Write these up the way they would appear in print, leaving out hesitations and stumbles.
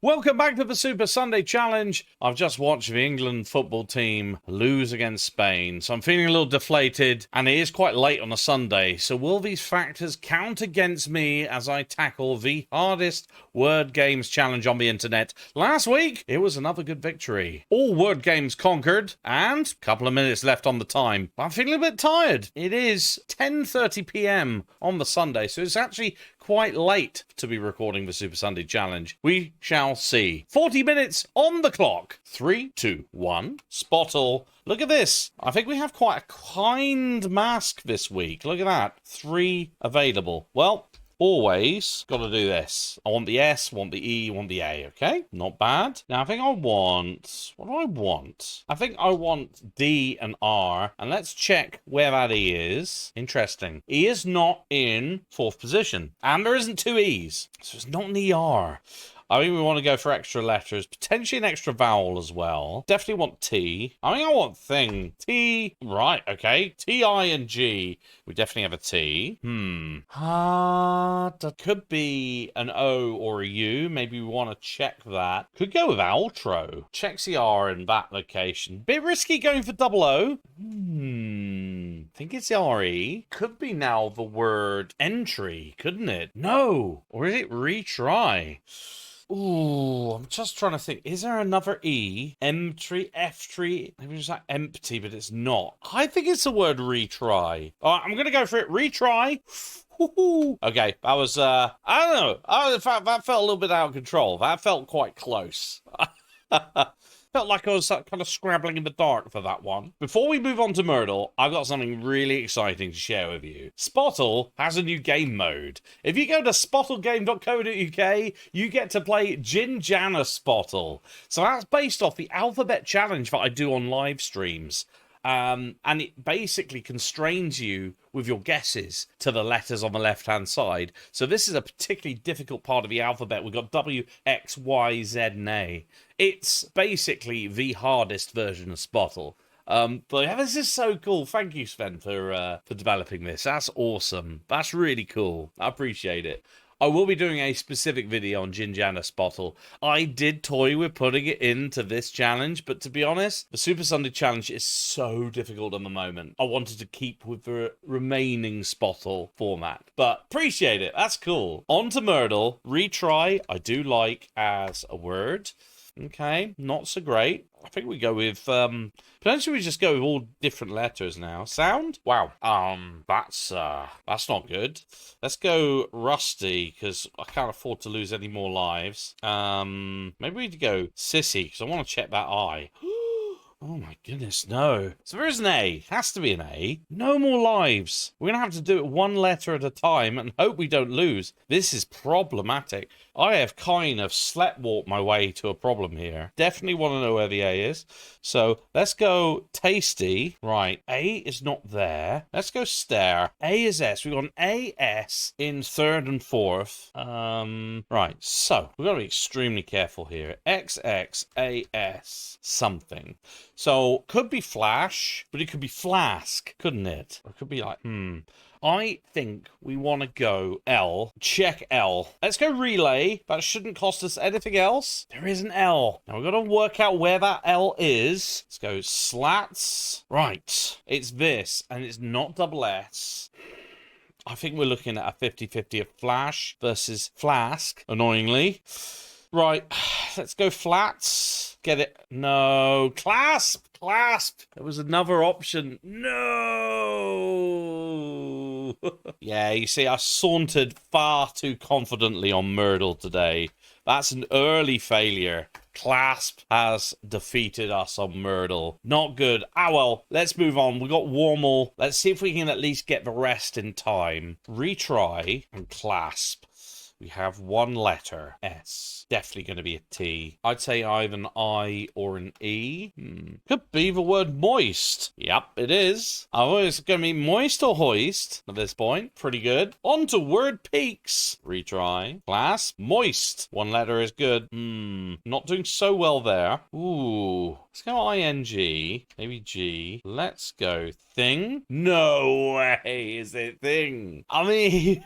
Welcome back to the Super Sunday Challenge. I've just watched the England football team lose against Spain, so I'm feeling a little deflated, and it is quite late on a Sunday, so will these factors count against me as I tackle the hardest word games challenge on the internet? Last week, it was another good victory. All word games conquered, and a couple of minutes left on the time. I'm feeling a bit tired. It is 10:30 p.m. on the Sunday, so it's actually quite late to be recording the Super Sunday Challenge. We shall see. 40 minutes on the clock. 3, 2, 1. Spottle. Look at this. I think we have quite a kind mask this week. Look at that. 3 available. Well, always got to do this. I want the S, want the E, want the A, okay? Not bad. Now, I think I want... What do I want? I think I want D and R, and let's check where that E is. Interesting. E is not in 4th position, and there isn't 2 E's, so it's not an ER. I think we want to go for extra letters, potentially an extra vowel as well. Definitely want T. I think I want thing. T. Right, okay. T, I, and G. We definitely have a T. That could be an O or a U. Maybe we want to check that. Could go with outro. Checks the R in that location. Bit risky going for double O. Think it's RE. Could be now the word entry, couldn't it? No. Or is it retry? Ooh, I'm just trying to think. Is there another E? M-tree, F-tree? Maybe it's like empty, but it's not. I think it's the word retry. All right, I'm going to go for it. Retry. Okay, that was, I don't know. That felt a little bit out of control. That felt quite close. Felt like I was kind of scrabbling in the dark for that one. Before we move on to Myrtle, I've got something really exciting to share with you. Spottle has a new game mode. If you go to spottlegame.co.uk, you get to play Ginjana Spottle. So that's based off the alphabet challenge that I do on live streams. And it basically constrains you with your guesses to the letters on the left-hand side. So this is a particularly difficult part of the alphabet. We've got W, X, Y, Z, and A. It's basically the hardest version of Spottle. But yeah, this is so cool. Thank you, Sven, for developing this. That's awesome. That's really cool. I appreciate it. I will be doing a specific video on Ginjana Spottle. I did toy with putting it into this challenge, but to be honest, the Super Sunday Challenge is so difficult at the moment. I wanted to keep with the remaining Spottle format, but appreciate it. That's cool. On to Myrtle. Retry, I do like as a word. Okay, not so great. I think we go with, potentially we just go with all different letters now. Sound? Wow. That's not good. Let's go rusty, because I can't afford to lose any more lives. Maybe we could go sissy, because I want to check that I. Oh my goodness, no. So there is an A. Has to be an A. No more lives. We're going to have to do it one letter at a time and hope we don't lose. This is problematic. I have kind of sleptwalked my way to a problem here. Definitely want to know where the A is. So let's go tasty. Right, A is not there. Let's go stare. A is S. We've got an AS in 3rd and 4th. Right, so we've got to be extremely careful here. XXAS something. So, could be flash, but it could be flask, couldn't it? Or it could be like, I think we want to go L. Check L. Let's go relay. That shouldn't cost us anything else. There is an L. Now, we've got to work out where that L is. Let's go slats. Right. It's this, and it's not double S. I think we're looking at a 50-50 of flash versus flask, annoyingly. Right, let's go flats. Get it? No. Clasp! Clasp! There was another option. No! Yeah, you see, I sauntered far too confidently on Myrtle today. That's an early failure. Clasp has defeated us on Myrtle. Not good. Ah, well, let's move on. We got Warmel. Let's see if we can at least get the rest in time. Retry and clasp. We have one letter, S. Definitely going to be a T. I'd say either an I or an E. Could be the word moist. Yep, it is. Oh, it's going to be moist or hoist at this point. Pretty good. On to word peaks. Retry. Class. Moist. One letter is good. Not doing so well there. Ooh. Let's go ing. Maybe G. Let's go thing. No way is it thing. I mean,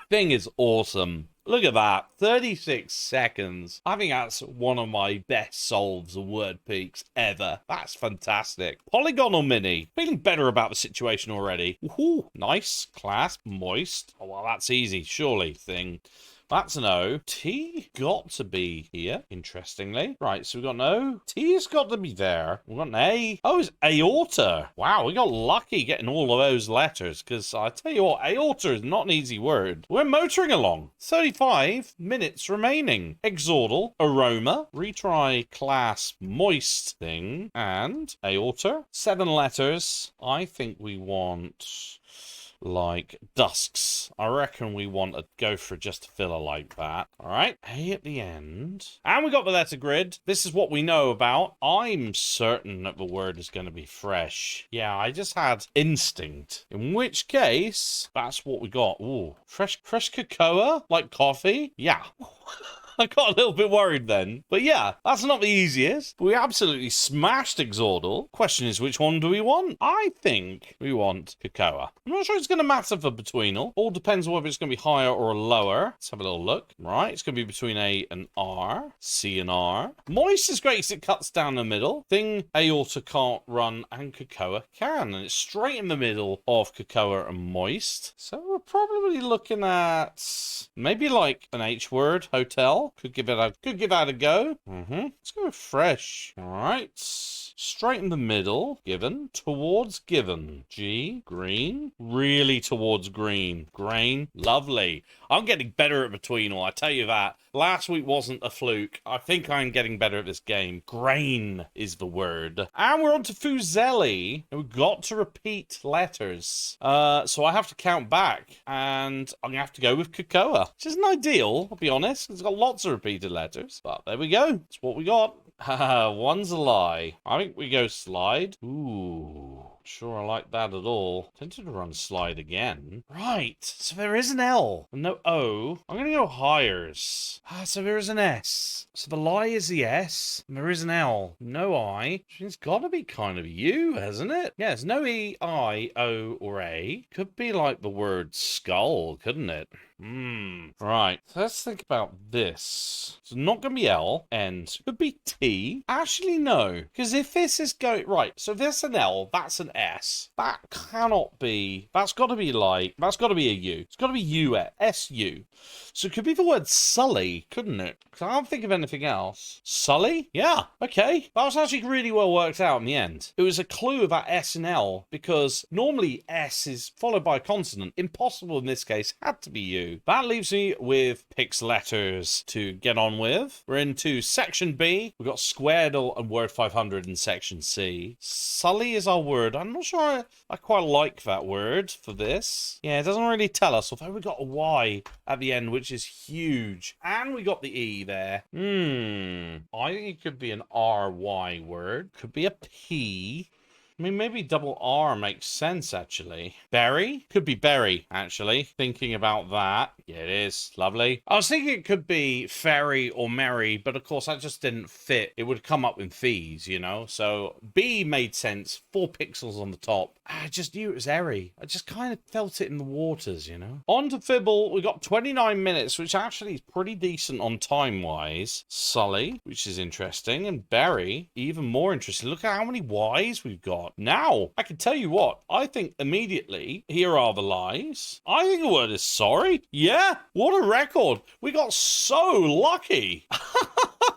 thing is awesome. Look at that. 36 seconds. I think that's one of my best solves of word peaks ever. That's fantastic. Polygonal mini. Feeling better about the situation already. Woohoo. Nice. Clasp. Moist. Oh, well, that's easy. Surely. Thing. That's an O. T got to be here, interestingly. Right, so we've got an O. T's got to be there. We've got an A. Oh, it's aorta. Wow, we got lucky getting all of those letters, because I tell you what, aorta is not an easy word. We're motoring along. 35 minutes remaining. Exordal, aroma, retry, clasp, moist thing, and aorta. 7 letters. I think we want... like dusks. I reckon we want to go for just a filler like that. All right, A at the end. And we got the letter grid. This is what we know about. I'm certain that the word is going to be fresh. Yeah, I just had instinct. In which case, that's what we got. Ooh, fresh cocoa? Like coffee? Yeah. I got a little bit worried then. But yeah, that's not the easiest. We absolutely smashed Exordal. Question is, which one do we want? I think we want cocoa. I'm not sure it's going to matter for betweenal. All depends on whether it's going to be higher or lower. Let's have a little look. Right, it's going to be between A and R. C and R. Moist is great because it cuts down the middle. Thing aorta can't run and cocoa can. And it's straight in the middle of cocoa and moist. So we're probably looking at maybe like an H word, hotel. Could give that a go. Let's go with fresh. All right. Straight in the middle. Given. Towards given. G. Green. Really towards green. Grain. Lovely. I'm getting better at betweenal, I tell you that. Last week wasn't a fluke. I think I'm getting better at this game. Grain is the word. And we're on to Fuseli. We've got to repeat letters. So I have to count back. And I'm going to have to go with cocoa. Which isn't ideal, I'll be honest. It's got lots of repeated letters. But there we go. That's what we got. One's a lie. I think we go slide. Ooh. Sure, I like that at all. Tempted to run slide again. Right, so there is an L. No O. I'm going to go hires. So there is an S. So the lie is the S. And there is an L. No I. It's got to be kind of U, hasn't it? Yeah, there's no E, I, O, or A. Could be like the word skull, couldn't it? Right, so let's think about this. It's not going to be L, and could be T. Actually, no, because if this is going... Right, so if there's an L, that's an S. That cannot be... That's got to be like... That's got to be a U. It's got to be U, S-U. So it could be the word Sully, couldn't it? Because I can't think of anything else. Sully? Yeah, okay. That was actually really well worked out in the end. It was a clue about S and L, because normally S is followed by a consonant. Impossible in this case, had to be U. That leaves me with Pix letters to get on with. We're into section B. We've got Squaredle and Word 500 in section C. Sully is our word. I'm not sure I quite like that word for this. Yeah, it doesn't really tell us, although we got a Y at the end, which is huge. And we got the E there. I think it could be an RY word. Could be a P. I mean, maybe double R makes sense, actually. Berry? Could be berry, actually. Thinking about that. Yeah, it is. Lovely. I was thinking it could be fairy or merry, but of course that just didn't fit. It would come up in fees, you know? So B made sense. 4 pixels on the top. I just knew it was airy. I just kind of felt it in the waters, you know? On to Fibble. We got 29 minutes, which actually is pretty decent on time-wise. Sully, which is interesting. And Berry, even more interesting. Look at how many Ys we've got. Now, I can tell you what, I think immediately, here are the lies. I think the word is sorry. Yeah, what a record. We got so lucky.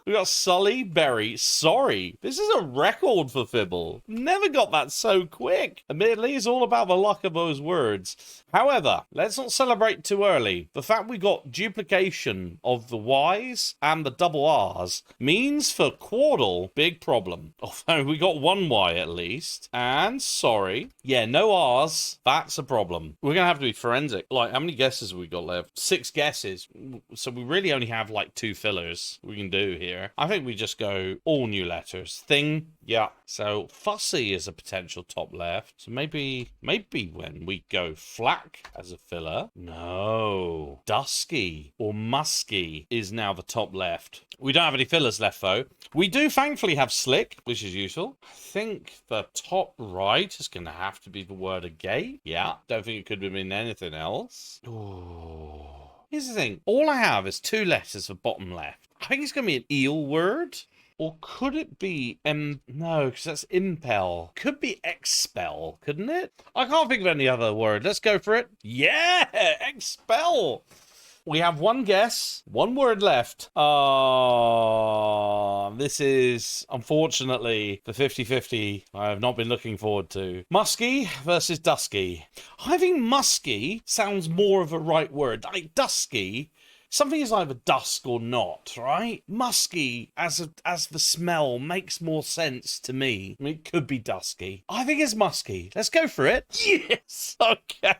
We got Sully, Berry, sorry. This is a record for Fibble. Never got that so quick. Admittedly, it's all about the luck of those words. However, let's not celebrate too early. The fact we got duplication of the Ys and the double Rs means for Quaddle, big problem. Although we got 1 Y at least. And sorry. Yeah, no Rs. That's a problem. We're going to have to be forensic. Like, how many guesses have we got left? 6 guesses. So we really only have like 2 fillers we can do here. I think we just go all new letters. Thing, yeah. So fussy is a potential top left. So maybe when we go flack as a filler. No. Dusky or musky is now the top left. We don't have any fillers left though. We do thankfully have slick, which is useful. I think the top right is going to have to be the word agate. Yeah. Don't think it could have been anything else. Ooh. Here's the thing. All I have is 2 letters for bottom left. I think it's going to be an eel word. Or could it be, no, because that's impel. Could be expel, couldn't it? I can't think of any other word. Let's go for it. Yeah, expel. We have 1 guess, 1 word left. This is, unfortunately, the 50-50 I have not been looking forward to. Musky versus dusky. I think musky sounds more of a right word. Like dusky, something is either dusk or not, right? Musky, as the smell, makes more sense to me. I mean, it could be dusky. I think it's musky. Let's go for it. Yes! Okay.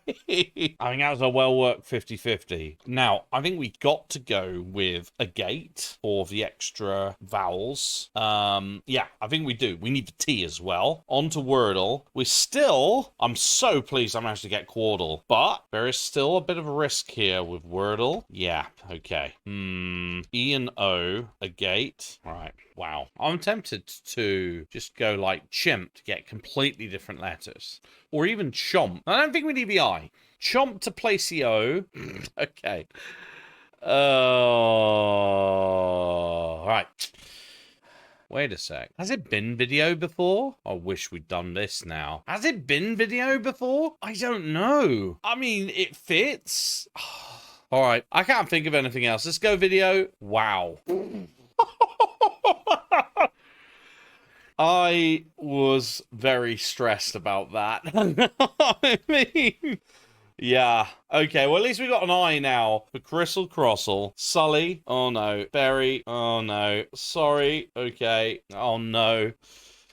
I think that was a well-worked 50-50. Now, I think we got to go with a gate for the extra vowels. Yeah, I think we do. We need the T as well. On to Wordle. I'm so pleased I managed to get Quordle. But there is still a bit of a risk here with Wordle. Yeah. Okay. E and O, a gate. Right. Wow. I'm tempted to just go like chimp to get completely different letters. Or even chomp. I don't think we need the I. Chomp to place the O. Okay. Right. Wait a sec. Has it been video before? I wish we'd done this now. Has it been video before? I don't know. I mean, it fits. All right, I can't think of anything else. Let's go video. Wow. I was very stressed about that. I mean, yeah. Okay, well, at least we got an I now for Crystal Crossle. Sully. Oh, no. Berry. Oh, no. Sorry. Okay. Oh, no.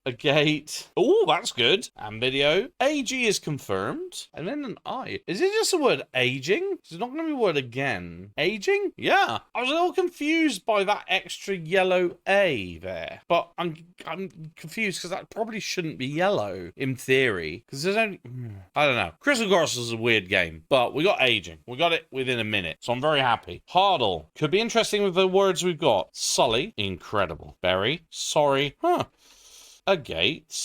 A gate. Oh, that's good. And video. AG is confirmed. And then an I. Is it just the word aging? It's not going to be a word again. Aging? Yeah. I was a little confused by that extra yellow A there. But I'm confused because that probably shouldn't be yellow in theory. Because there's only... I don't know. Crystal Crossle is a weird game. But we got aging. We got it within a minute. So I'm very happy. Hardle. Could be interesting with the words we've got. Sully. Incredible. Berry. Sorry. Huh. A gate.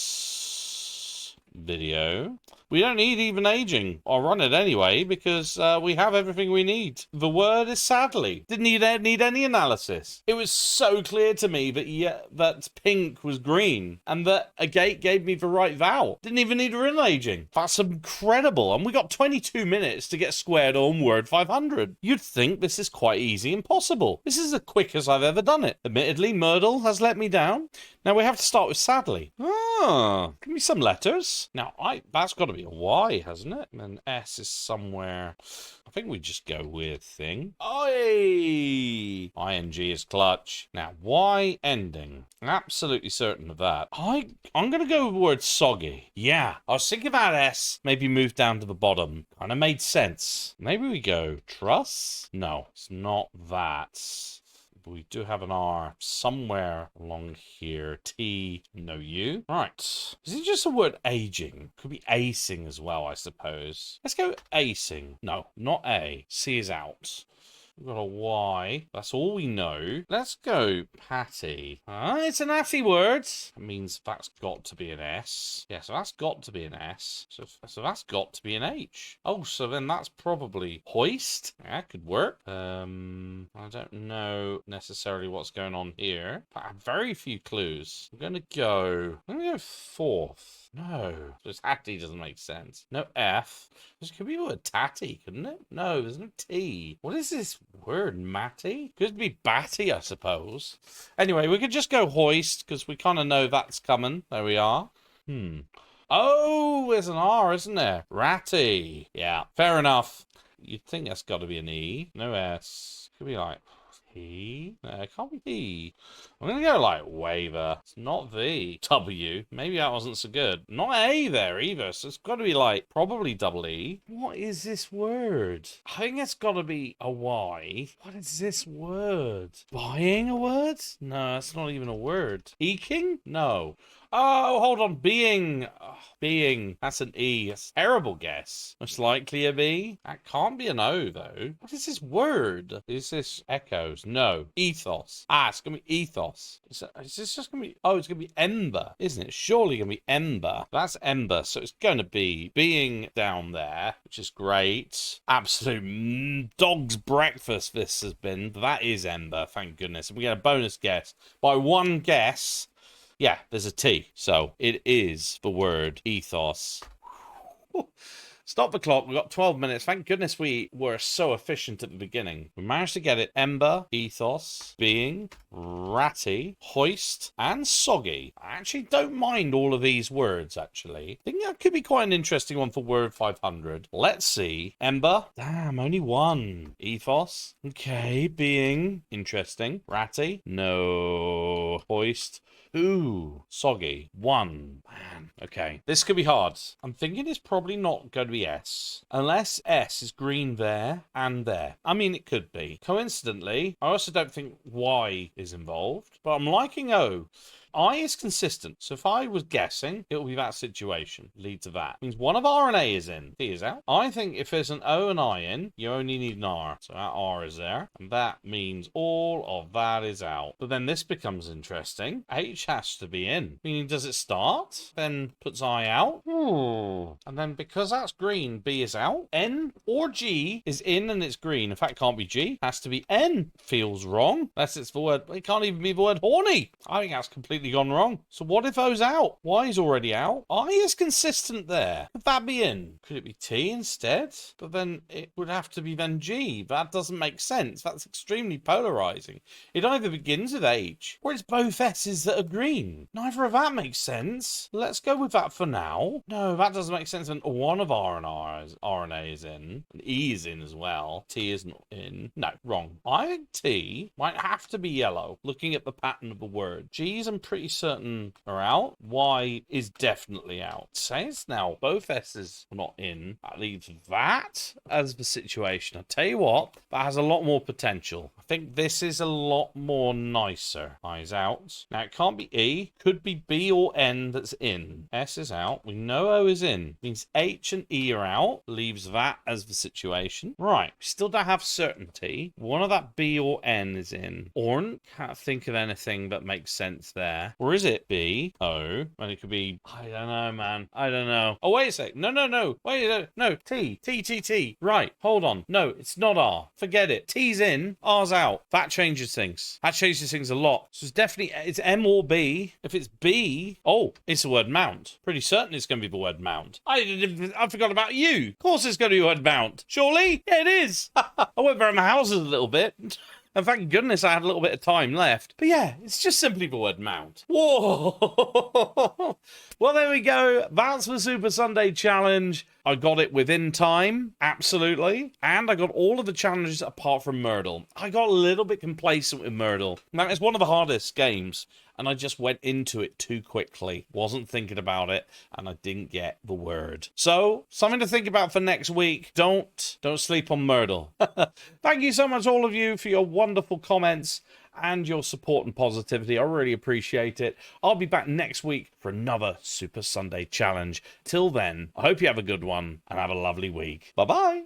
Video. We don't need even aging. I'll run it anyway because we have everything we need. The word is sadly. Didn't need any analysis. It was so clear to me that that pink was green and that a gate gave me the right vowel. Didn't even need real aging. That's incredible. And we got 22 minutes to get squared on word 500. You'd think this is quite easy and possible. This is the quickest I've ever done it. Admittedly, Myrtle has let me down. Now we have to start with sadly. Give me some letters. Now, that's got to be a Y, hasn't it? And S is somewhere. I think we just go with thing. Oi! ING is clutch. Now, Y ending. Absolutely certain of that. I'm going to go with the word soggy. Yeah, I was thinking about S. Maybe move down to the bottom. Kind of made sense. Maybe we go truss? No, it's not that. We do have an R somewhere along here. T, no U. Right. Is it just the word aging? Could be acing as well, I suppose. Let's go acing. No, not A. C is out. We've got a Y. That's all we know. Let's go Patty. It's an Atty word. That means that's got to be an S. Yeah, so that's got to be an S. So that's got to be an H. Oh, so then that's probably hoist. Yeah, could work. I don't know necessarily what's going on here. But I have very few clues. I'm going to go fourth. No, this tatty doesn't make sense. No F. This could be a word tatty, couldn't it? No, there's no T. What is this word? Matty? Could be batty, I suppose. Anyway, we could just go hoist because we kind of know that's coming. There we are. Oh, there's an R, isn't there? Ratty. Yeah, fair enough. You'd think that's got to be an E. No S. Could be like... P? No, it can't be P. I'm going to go like waiver. It's not V. W. Maybe that wasn't so good. Not A there either. So it's got to be like probably double E. What is this word? I think it's got to be a Y. What is this word? Buying a word? No, that's not even a word. Eking? No. Oh, hold on. Being. Oh, being. That's an E. That's a terrible guess. Most likely a B. That can't be an O, though. What is this word? Is this echoes? No. Ethos. Ah, it's going to be ethos. Is this just going to be... Oh, it's going to be ember, isn't it? Surely going to be ember. That's ember, so it's going to be being down there, which is great. Absolute dog's breakfast this has been. That is ember, thank goodness. And we get a bonus guess. By one guess... Yeah, there's a T. So it is the word ethos. Stop the clock. We've got 12 minutes. Thank goodness we were so efficient at the beginning. We managed to get it. Ember, ethos, being, ratty, hoist, and soggy. I actually don't mind all of these words, actually. I think that could be quite an interesting one for word 500. Let's see. Ember. Damn, only one. Ethos. Okay, being. Interesting. Ratty. No. Hoist. Ooh, soggy. One. Man, okay. This could be hard. I'm thinking it's probably not going to be S. Unless S is green there and there. I mean, it could be. Coincidentally, I also don't think Y is involved. But I'm liking O. I is consistent. So if I was guessing, it will be that situation. Lead to that. Means one of R and A is in. T is out. I think if there's an O and I in, you only need an R. So that R is there. And that means all of that is out. But then this becomes interesting. H has to be in. Meaning, does it start? Then puts I out. Ooh. And then because that's green, B is out. N or G is in and it's green. In fact, it can't be G. Has to be N. Feels wrong. Unless it's the word. It can't even be the word horny. I think that's completely gone wrong. So what if O's out? Y is already out. I is consistent there. Could that be in? Could it be T instead? But then it would have to be then G. That doesn't make sense. That's extremely polarizing. It either begins with H or it's both S's that are green. Neither of that makes sense. Let's go with that for now. No, that doesn't make sense. And one of R and A is in. And E is in as well. T is not in. No, wrong. I think T might have to be yellow. Looking at the pattern of the word. G's I'm pretty certain are out. Y is definitely out. Says now both S's are not in. That leaves that as the situation. I'll tell you what, that has a lot more potential. I think this is a lot more nicer. I is out. Now it can't be E. Could be B or N that's in. S is out. We know O is in. Means H and E are out. Leaves that as the situation. Right. We still don't have certainty. One of that B or N is in. Or can't think of anything that makes sense there. Or is it B, O, and it could be, I don't know, man. I don't know. Oh, wait a sec. No. Wait, no. T. Right, hold on. No, it's not R. Forget it. T's in, R's out. That changes things. That changes things a lot. So it's definitely, it's M or B. If it's B, oh, it's the word mount. Pretty certain it's going to be the word mount. I forgot about you. Of course it's going to be the word mount. Surely? Yeah, it is. I went around my houses a little bit. And thank goodness I had a little bit of time left. But yeah, it's just simply the word mount. Whoa! Well, there we go. That's the Super Sunday Challenge. I got it within time, absolutely. And I got all of the challenges apart from Myrtle. I got a little bit complacent with Myrtle. Now, it's one of the hardest games. And I just went into it too quickly. Wasn't thinking about it, and I didn't get the word. So, something to think about for next week. Don't sleep on Myrtle. Thank you so much, all of you, for your wonderful comments and your support and positivity. I really appreciate it. I'll be back next week for another Super Sunday Challenge. Till then, I hope you have a good one and have a lovely week. Bye-bye.